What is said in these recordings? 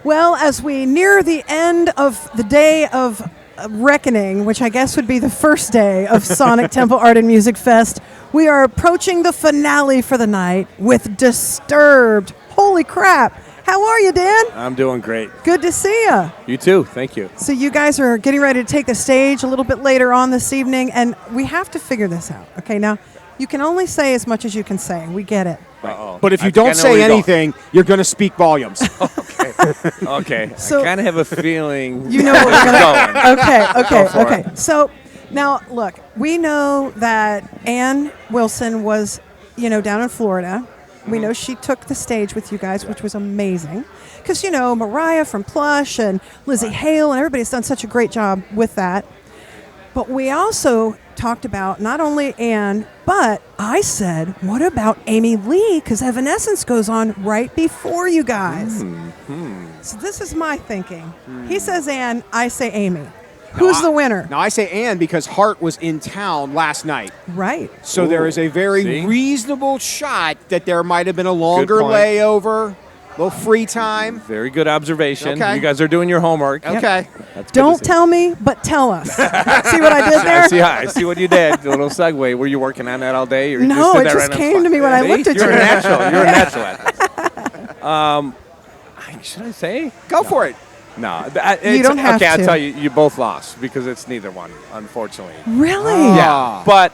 Well, as we near the end of the day of reckoning, which I guess would be the first day of Sonic Temple Art and Music Fest, we are approaching the finale for the night with Disturbed. Holy crap. How are you, Dan? I'm doing great. Good to see you. You too. Thank you. So you guys are getting ready to take the stage a little bit later on this evening, and we have to figure this out. Okay, now, you can only say as much as you can say. We get it. Uh-oh. But if you don't say anything, you're going to speak volumes. Okay. So- I kind of have a feeling You know what we're going. Okay. So now, look, we know that Ann Wilson was, down in Florida. We know she took the stage with you guys, which was amazing. Because, Mariah from Plush and Lizzie Hale and everybody's done such a great job with that. But we also talked about not only Ann, but I said, what about Amy Lee? Because Evanescence goes on right before you guys. So this is my thinking. He says Ann, I say Amy. Who's the winner? Now, I say Ann because Hart was in town last night. Right. So there is a very reasonable shot that there might have been a longer layover, a little free time. Very good observation. Okay. You guys are doing your homework. Okay. That's good Don't to see. tell me, but tell us. See what I did there? I see what you did. A little segue. Were you working on that all day? Or you No, did it that just right on came the to me when I spot? looked at You're you. a natural. You're a natural at this. Should I say? Go for it. No. You don't have okay, to. I'll tell you. You both lost because it's neither one, unfortunately. Really? Ah. Yeah. But,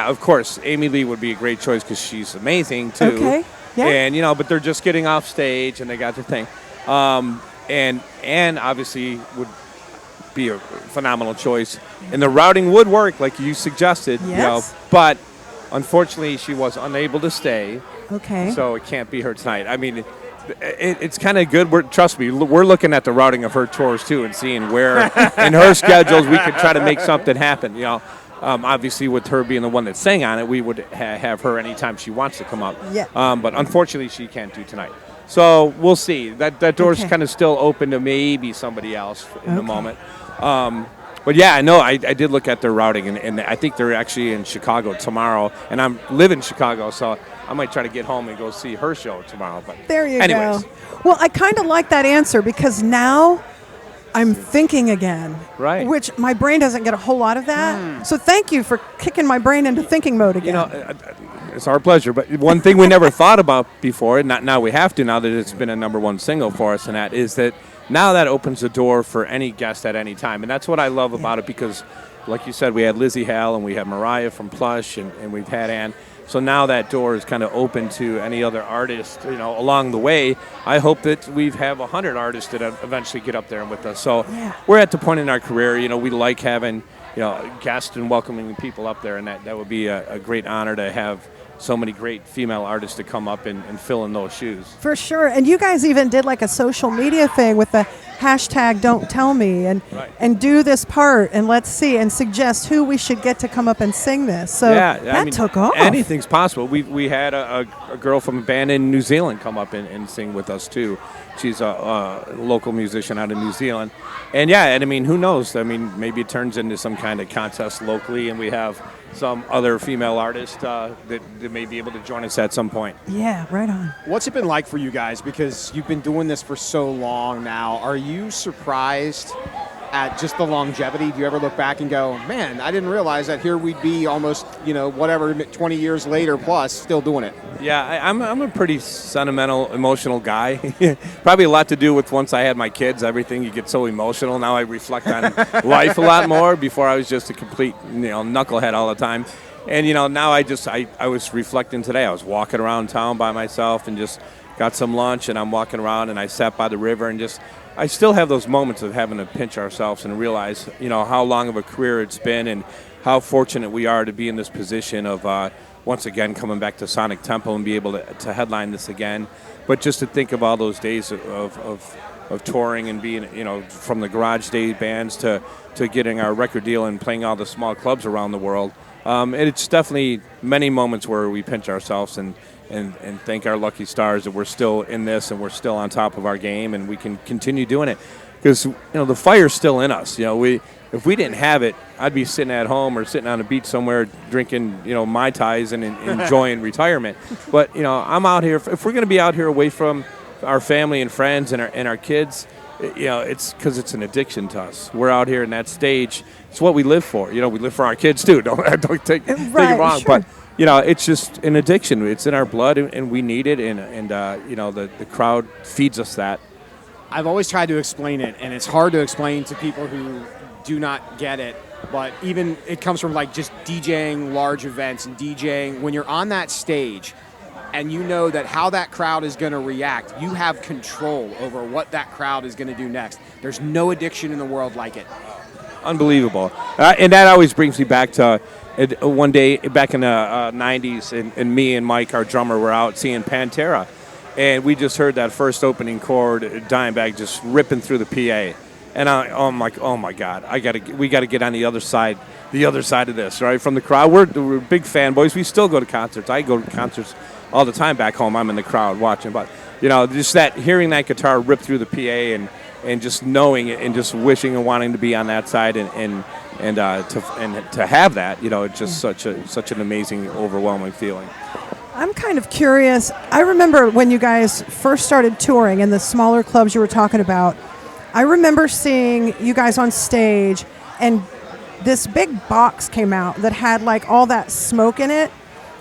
of course, Amy Lee would be a great choice because she's amazing, too. Okay. Yeah. And, but they're just getting off stage and they got their thing. And obviously would be a phenomenal choice. And the routing would work, like you suggested. Yes. But unfortunately, she was unable to stay. Okay. So it can't be her tonight. I mean, it's kind of good. Trust me, we're looking at the routing of her tours, too, and seeing where in her schedules we could try to make something happen, Obviously, with her being the one that sang on it, we would have her anytime she wants to come up. Yeah. But unfortunately, she can't do tonight. So we'll see. That door's kind of still open to maybe somebody else in the moment. But yeah, I know. I did look at their routing, and I think they're actually in Chicago tomorrow. And I live in Chicago, so I might try to get home and go see her show tomorrow. But there you anyways. go. Well, I kind of like that answer because now I'm thinking again. Right. Which my brain doesn't get a whole lot of that. So thank you for kicking my brain into thinking mode again. It's our pleasure. But one thing we never thought about before, and now we have to now that it's been a #1 single for us, and that is that now that opens the door for any guest at any time. And that's what I love about it because, like you said, we had Lizzie Hale and we have Mariah from Plush and we've had Ann. So now that door is kind of open to any other artist, along the way. I hope that we have 100 artists that eventually get up there with us. So we're at the point in our career, we like having, guests and welcoming people up there. And that would be a great honor to have so many great female artists to come up and fill in those shoes. For sure. And you guys even did like a social media thing with the hashtag Don't Tell Me and do this part and let's see and suggest who we should get to come up and sing this. So that took off. Anything's possible. We had a girl from a band in New Zealand come up and sing with us too. She's a local musician out of New Zealand. And who knows? Maybe it turns into some kind of contest locally and we have some other female artists that may be able to join us at some point. Yeah, right on. What's it been like for you guys? Because you've been doing this for so long now. Are you surprised at just the longevity? Do you ever look back and go, man, I didn't realize that here we'd be almost, 20 years later plus still doing it? Yeah, I'm a pretty sentimental, emotional guy. Probably a lot to do with once I had my kids, everything, you get so emotional. Now I reflect on life a lot more. Before I was just a complete, knucklehead all the time. And, now I was reflecting today. I was walking around town by myself and just got some lunch and I'm walking around and I sat by the river and I still have those moments of having to pinch ourselves and realize, how long of a career it's been and how fortunate we are to be in this position of once again coming back to Sonic Temple and be able to headline this again. But just to think of all those days of touring and being, from the garage day bands to getting our record deal and playing all the small clubs around the world. It's definitely many moments where we pinch ourselves and thank our lucky stars that we're still in this and we're still on top of our game and we can continue doing it. Because, the fire's still in us. If we didn't have it, I'd be sitting at home or sitting on a beach somewhere drinking, Mai Tais and enjoying retirement. But, I'm out here. If we're going to be out here away from our family and friends and our kids, it's because it's an addiction to us. We're out here in that stage. It's what we live for. We live for our kids too. Don't take it wrong. Sure. But it's just an addiction. It's in our blood, and we need it. And the crowd feeds us that. I've always tried to explain it, and it's hard to explain to people who do not get it. But even it comes from like just DJing large events and DJing when you're on that stage. And you know that how that crowd is going to react. You have control over what that crowd is going to do next. There's no addiction in the world like it. Unbelievable. And that always brings me back to one day back in the 90s, and me and Mike, our drummer, were out seeing Pantera. And we just heard that first opening chord, Dimebag, just ripping through the PA. And I'm like, oh my God, we got to get on the other side of this, right? From the crowd. We're big fanboys. We still go to concerts. I go to concerts all the time back home. I'm in the crowd watching, but just that hearing that guitar rip through the PA and just knowing it and just wishing and wanting to be on that side and to have that, it's just such an amazing, overwhelming feeling. I'm kind of curious. I remember when you guys first started touring in the smaller clubs you were talking about. I remember seeing you guys on stage, and this big box came out that had like all that smoke in it.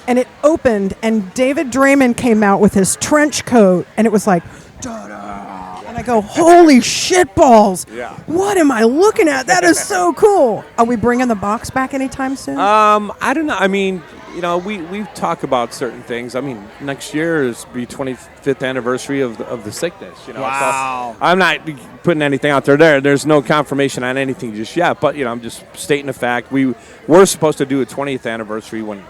And it opened, and David Draymond came out with his trench coat, and it was like, da-da. And I go, holy shit balls. Yeah. What am I looking at? That is so cool. Are we bringing the box back anytime soon? I don't know. I mean, we talk about certain things. I mean, next year is the 25th anniversary of the sickness. Wow. So I'm not putting anything out there. There's no confirmation on anything just yet. But I'm just stating the fact. We were supposed to do a 20th anniversary when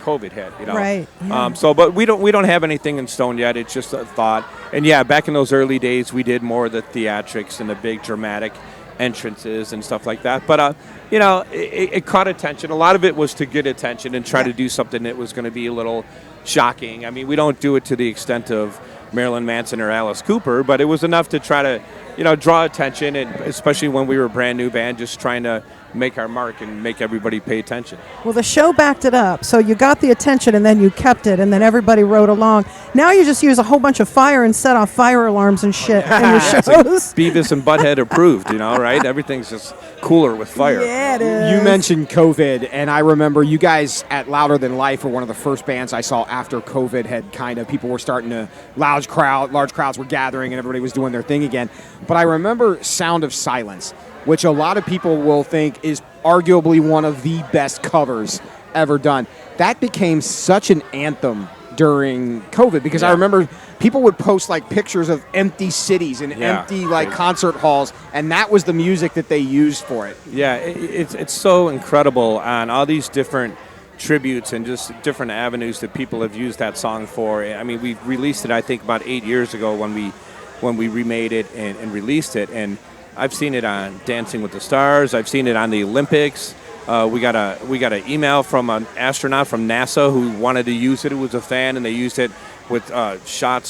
COVID hit. Right. Yeah. But we don't have anything in stone yet. It's just a thought. And yeah, back in those early days, we did more of the theatrics and the big dramatic entrances and stuff like that. But it caught attention. A lot of it was to get attention and try to do something that was going to be a little shocking. I mean, we don't do it to the extent of Marilyn Manson or Alice Cooper, but it was enough to try to draw attention, and especially when we were a brand new band, just trying to make our mark and make everybody pay attention. Well, the show backed it up, so you got the attention and then you kept it, and then everybody rode along. Now you just use a whole bunch of fire and set off fire alarms and shit in your shows. It's like Beavis and Butthead approved, right? Everything's just cooler with fire. Yeah, it is. You mentioned COVID, and I remember you guys at Louder Than Life were one of the first bands I saw after COVID had people were starting to, large crowds were gathering and everybody was doing their thing again. But I remember Sound of Silence, which a lot of people will think is arguably one of the best covers ever done. That became such an anthem during COVID because I remember people would post like pictures of empty cities and empty like concert halls, and that was the music that they used for it. Yeah, it's so incredible on all these different tributes and just different avenues that people have used that song for. I mean, we released it I think about 8 years ago when we remade it and released it, and I've seen it on Dancing with the Stars. I've seen it on the Olympics. We got an email from an astronaut from NASA who wanted to use it. Who was a fan, and they used it with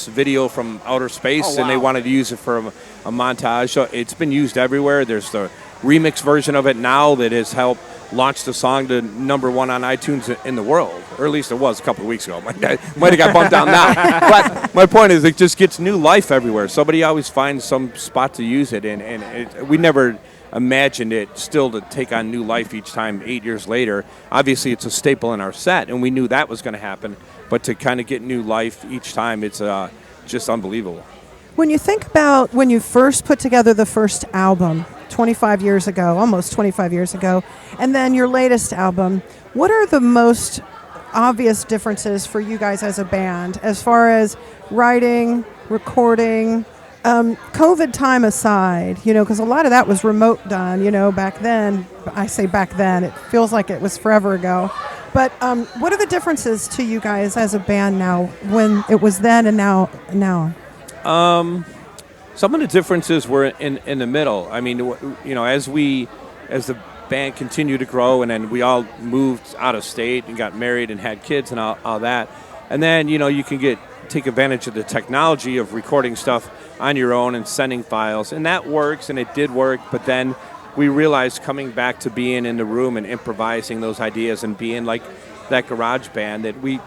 video from outer space, and they wanted to use it for a montage. So it's been used everywhere. There's the remix version of it now that has helped launch the song to #1 on iTunes in the world, or at least it was a couple of weeks ago. Might have got bumped down now. But my point is, it just gets new life everywhere. Somebody always finds some spot to use it, and we never imagined it still to take on new life each time 8 years later. Obviously, it's a staple in our set, and we knew that was going to happen. But to kind of get new life each time, it's just unbelievable. When you think about when you first put together the first album 25 years ago, almost 25 years ago, and then your latest album, what are the most obvious differences for you guys as a band as far as writing, recording, COVID time aside, because a lot of that was remote done, back then. I say back then, it feels like it was forever ago. But what are the differences to you guys as a band now when it was then and now? Some of the differences were in the middle. I mean, as the band continued to grow, and then we all moved out of state and got married and had kids and all that. And then, you can take advantage of the technology of recording stuff on your own and sending files. And that works, and it did work. But then we realized coming back to being in the room and improvising those ideas and being like that garage band that we,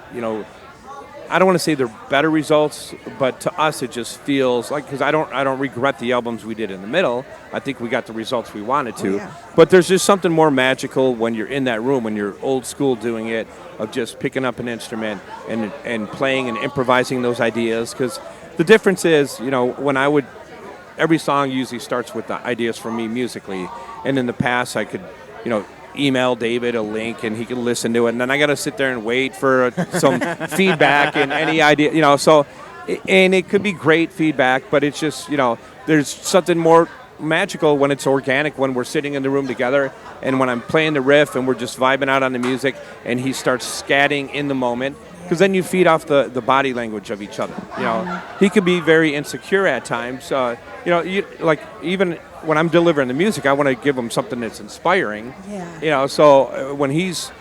I don't want to say they're better results, but to us it just feels like, because I don't regret the albums we did in the middle. I think we got the results we wanted to. yeah. But there's just something more magical when you're in that room, when you're old school doing it, of just picking up an instrument and playing and improvising those ideas. Because the difference is, when every song usually starts with the ideas from me musically, and in the past I could, email David a link and he could listen to it, and then I got to sit there and wait for some feedback and any idea, so, and it could be great feedback, but it's just, there's something more magical when it's organic, when we're sitting in the room together and when I'm playing the riff and we're just vibing out on the music and he starts scatting in the moment, because then you feed off the body language of each other. He could be very insecure at times, even when I'm delivering the music, I want to give him something that's inspiring. Yeah. So when he's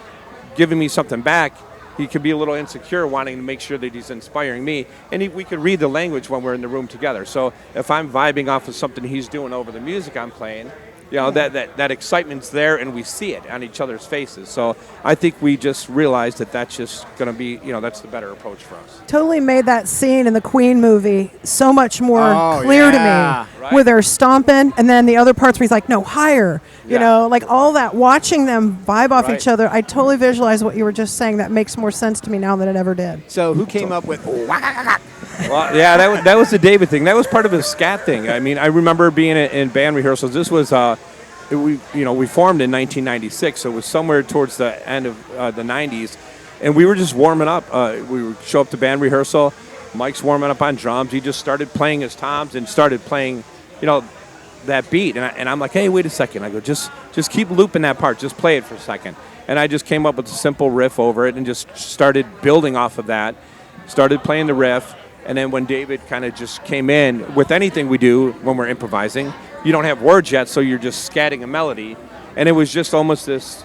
giving me something back, he could be a little insecure, wanting to make sure that he's inspiring me. And we could read the language when we're in the room together. So if I'm vibing off of something he's doing over the music I'm playing, that excitement's there, and we see it on each other's faces. So I think we just realized that that's just going to be, that's the better approach for us. Totally made that scene in the Queen movie so much more clear to me, right. where they're stomping, and then the other parts where he's like, no, higher, like all that, watching them vibe off Right. each other. I totally visualize what you were just saying. That makes more sense to me now than it ever did. So who came up with? Well, yeah, that was the David thing. That was part of his scat thing. I mean, I remember being in band rehearsals. This was we formed in 1996, so it was somewhere towards the end of the 90s, and we were just warming up. We would show up to band rehearsal. Mike's warming up on drums. He just started playing his toms and started playing, that beat. And I'm like, hey, wait a second. I go, just keep looping that part. Just play it for a second. And I just came up with a simple riff over it and just started building off of that. Started playing the riff. And then when David kind of just came in, with anything we do when we're improvising, you don't have words yet, so you're just scatting a melody. And it was just almost this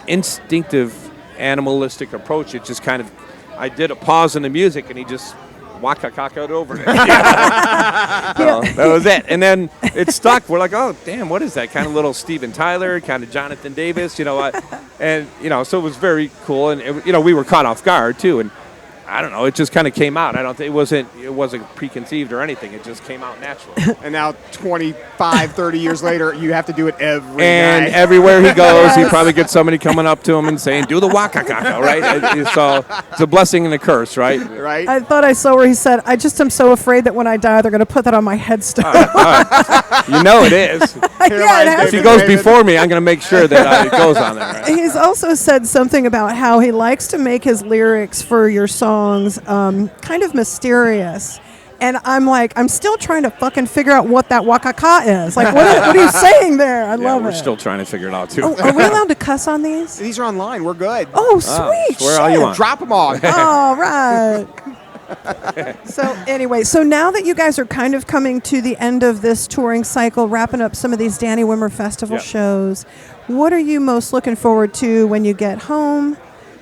instinctive, animalistic approach. It just kind of, I did a pause in the music, and he just waka-kaka'd over it. That was it. And then it stuck. We're like, oh, damn, what is that? Kind of little Steven Tyler, kind of Jonathan Davis, And, so it was very cool. And, we were caught off guard, too. And I don't know. It just kind of came out. I don't think it wasn't preconceived or anything. It just came out naturally. And now 25, 30 years later, you have to do it every and night. everywhere he goes, he probably gets somebody coming up to him and saying, "Do the waka kaka," right? So it's a blessing and a curse, right? Right. I thought I saw where he said, I just am so afraid that when I die, they're going to put that on my headstone. It is. If he goes before me, I'm going to make sure that it goes on there. Right? He's also said something about how he likes to make his lyrics for your songs kind of mysterious. And I'm like, I'm still trying to fucking figure out what that wakaka is. Like, what are you saying there? I love it. We're still trying to figure it out, too. Oh, are we allowed to cuss on these? These are online. We're good. Oh, sweet. Swear all you want. Drop them all. All right. So anyway, so now that you guys are kind of coming to the end of this touring cycle, wrapping up some of these Danny Wimmer Festival shows, what are you most looking forward to when you get home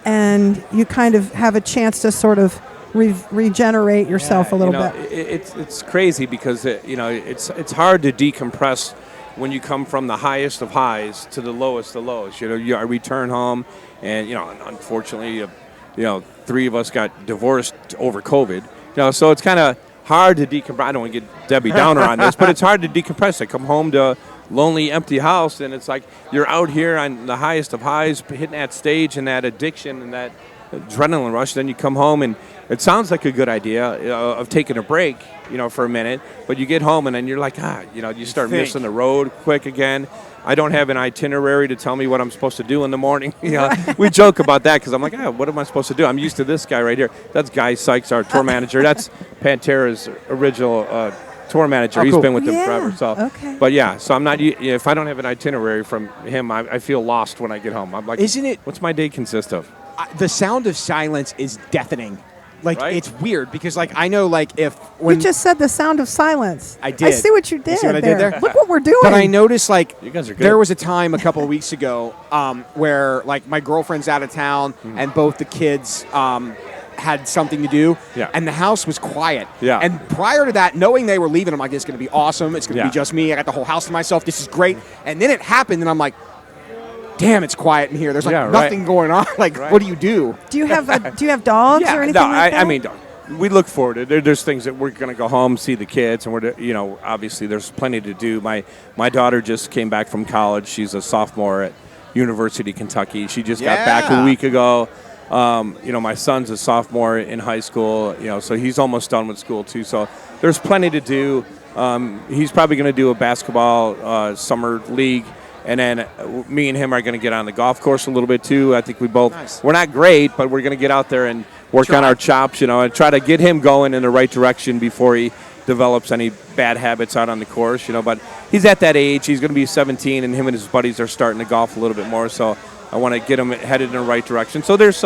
and you kind of have a chance to sort of regenerate yourself a little bit? It's crazy because it's hard to decompress when you come from the highest of highs to the lowest of lows. I return home, and unfortunately, three of us got divorced over COVID. So it's kind of hard to decompress. I don't want to get Debbie Downer on this, but it's hard to decompress. I come home to a lonely, empty house, and it's like you're out here on the highest of highs, hitting that stage and that addiction and that adrenaline rush. Then you come home, and it sounds like a good idea of taking a break, for a minute. But you get home, and then you're like, you start missing the road quick again. I don't have an itinerary to tell me what I'm supposed to do in the morning. We joke about that because I'm like, what am I supposed to do? I'm used to this guy right here. That's Guy Sykes, our tour manager. That's Pantera's original tour manager. Oh, He's cool. been with them forever. So, okay. But so I'm not. If I don't have an itinerary from him, I feel lost when I get home. I'm like, Isn't it? What's my day consist of? The sound of silence is deafening. Like, Right? It's weird because, I know, when You just said the sound of silence. I did. I see what you did, You see what I did there? Look what we're doing. But I noticed, You guys are good. there was a time a couple of weeks ago where, my girlfriend's out of town and both the kids had something to do, and the house was quiet. Yeah. And prior to that, knowing they were leaving, I'm like, this is going to be awesome. It's going to Yeah. be just me. I got the whole house to myself. This is great. And then it happened, and I'm like, damn, it's quiet in here. There's like Yeah, right. nothing going on. Like, Right. what do you do? Do you have dogs or anything like that? I mean, we look forward to it. There's things that we're going to go home, see the kids, and obviously there's plenty to do. My daughter just came back from college. She's a sophomore at University of Kentucky. She just got back a week ago. My son's a sophomore in high school, so he's almost done with school too. So there's plenty to do. He's probably going to do a basketball summer league. And then me and him are going to get on the golf course a little bit too. I think we're not great, but we're going to get out there and work on our chops, and try to get him going in the right direction before he develops any bad habits out on the course, But he's at that age. He's going to be 17, and him and his buddies are starting to golf a little bit more. So I want to get him headed in the right direction. So there's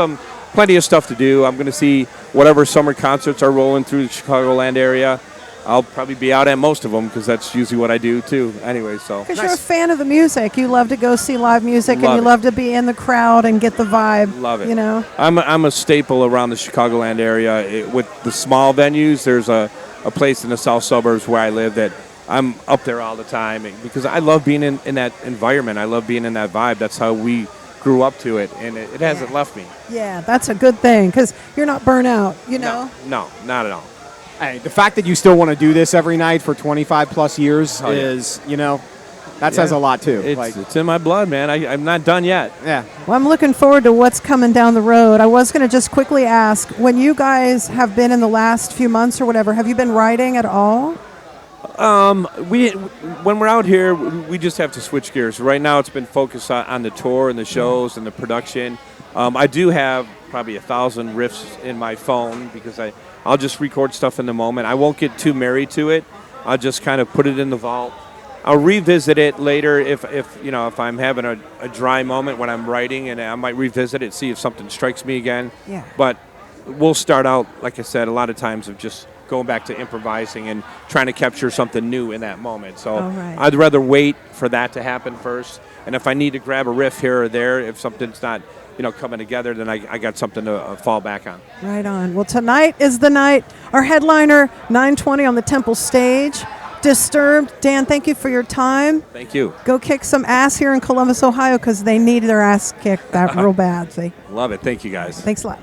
plenty of stuff to do. I'm going to see whatever summer concerts are rolling through the Chicagoland area. I'll probably be out at most of them because that's usually what I do too. Anyway, so because you're a fan of the music, you love to go see live music, and you love to be in the crowd and get the vibe. Love it. I'm a staple around the Chicagoland area. With the small venues, there's a place in the south suburbs where I live that I'm up there all the time because I love being in that environment. I love being in that vibe. That's how we grew up to it, and it hasn't left me. Yeah, that's a good thing because you're not burnt out. No, not at all. Hey, the fact that you still want to do this every night for 25 plus years is, that says a lot too. It's in my blood, man. I'm not done yet. Yeah. Well, I'm looking forward to what's coming down the road. I was going to just quickly ask, when you guys have been in the last few months or whatever, have you been writing at all? When we're out here, we just have to switch gears. Right now, it's been focused on the tour and the shows and the production. I do have probably 1,000 riffs in my phone because I'll just record stuff in the moment. I won't get too married to it. I'll just kind of put it in the vault. I'll revisit it later if I'm having a dry moment when I'm writing, and I might revisit it, see if something strikes me again. Yeah. But we'll start out, like I said, a lot of times of just going back to improvising and trying to capture something new in that moment. So I'd rather wait for that to happen first. And if I need to grab a riff here or there, if something's not coming together, then I got something to fall back on. Right on. Well, tonight is the night. Our headliner, 9:20 on the Temple stage. Disturbed. Dan, thank you for your time. Thank you. Go kick some ass here in Columbus, Ohio, because they need their ass kicked that real bad. See? Love it. Thank you, guys. Thanks a lot.